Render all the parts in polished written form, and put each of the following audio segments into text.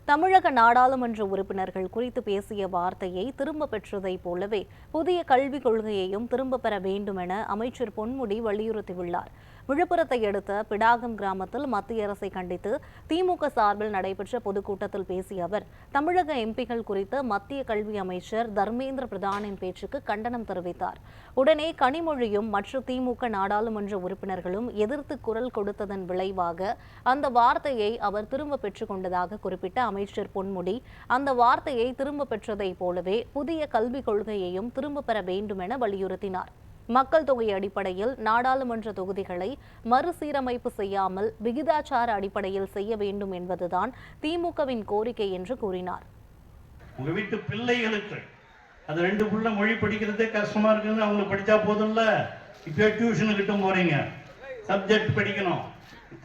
தமிழக நாடாளுமன்ற உறுப்பினர்கள் குறித்து பேசிய வார்த்தையை திரும்ப பெற்றதைப் போலவே புதிய கல்விக் கொள்கையையும் திரும்ப பெற வேண்டும் என அமைச்சர் பொன்முடி வலியுறுத்தியுள்ளார். விழுப்புரத்தை அடுத்த பிடாகம் கிராமத்தில் மத்திய அரசை கண்டித்து திமுக சார்பில் நடைபெற்ற பொதுக்கூட்டத்தில் பேசிய அவர், தமிழக எம்பிக்கள் குறித்து மத்திய கல்வி அமைச்சர் தர்மேந்திர பிரதானின் பேச்சுக்கு கண்டனம் தெரிவித்தார். உடனே கனிமொழியும் மற்ற திமுக நாடாளுமன்ற உறுப்பினர்களும் எதிர்த்து குரல் கொடுத்ததன் விளைவாக அந்த வார்த்தையை அவர் திரும்ப பெற்றுக் கொண்டதாக குறிப்பிட்ட அமைச்சர் பொன்முடி, அந்த வார்த்தையை திரும்ப பெற்றதைப் போலவே புதிய கல்விக் கொள்கையையும் திரும்ப பெற வேண்டும் என வலியுறுத்தினார். மக்கள் தொகை அடிப்படையில் நாடாளுமன்ற தொகுதிகளை மறுசீரமைப்பு செய்யாமல் விகிதாச்சார அடிப்படையில் செய்ய வேண்டும் என்பதுதான் திமுகவின் கோரிக்கை என்று கூறினார். உங்க வீட்டு பிள்ளைகளுக்கு அது 2 புள்ள மொழி படிக்கிறதே கஷ்டமா இருக்குன்னு அவங்க படிச்சா போதும்ல. இப்போ டியூஷனுக்கிட்ட போறீங்க, சப்ஜெக்ட் படிக்கணும்,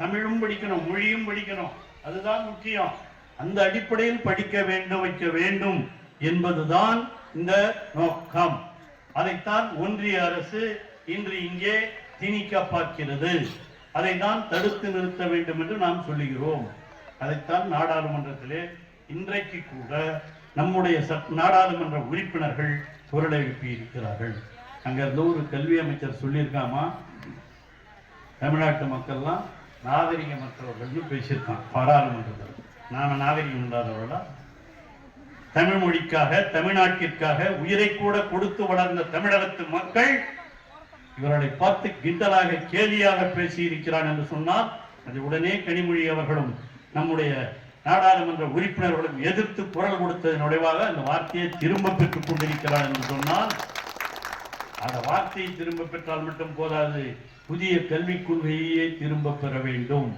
தமிழும் படிக்கணும், மொழியும் படிக்கணும், அதுதான் முக்கியம். அந்த அடிப்படையில் படிக்க வேண்டும், வைக்க வேண்டும் என்பதுதான் இந்த நோக்கம். அதைத்தான் ஒன்றிய அரசு இன்று இங்கே திணிக்க பார்க்கிறது. அதைத்தான் தடுத்து நிறுத்த வேண்டும் என்று நாம் சொல்லுகிறோம். அதைத்தான் நாடாளுமன்றத்திலே இன்றைக்கு கூட நம்முடைய நாடாளுமன்ற உறுப்பினர்கள் குரல் எழுப்பி இருக்கிறார்கள். அங்க இருந்த ஒரு கல்வி அமைச்சர் சொல்லியிருக்காமா, தமிழ்நாட்டு மக்கள்லாம் நாகரிகமற்றவர்கள் பேசியிருக்கான் பாராளுமன்றத்தில். நாம நாகரிகம் இல்லாதவர்களா? தமிழ் மொழிக்காக, தமிழ்நாட்டிற்காக உயிரை கூட கொடுத்து வளர்ந்த தமிழகத்து மக்கள் இவர்களை பார்த்து கிண்டலாக கேலியாக பேசி இருக்கிறான் என்று சொன்னால், அது உடனே கனிமொழி அவர்களும் நம்முடைய நாடாளுமன்ற உறுப்பினர்களும் எதிர்த்து குரல் கொடுத்ததன் விளைவாக அந்த வார்த்தையை திரும்ப பெற்றுக் கொண்டிருக்கிறார் என்று சொன்னால், அந்த வார்த்தையை திரும்ப பெற்றால் மட்டும் போதாது, புதிய கல்விக் கொள்கையே திரும்ப பெற வேண்டும்.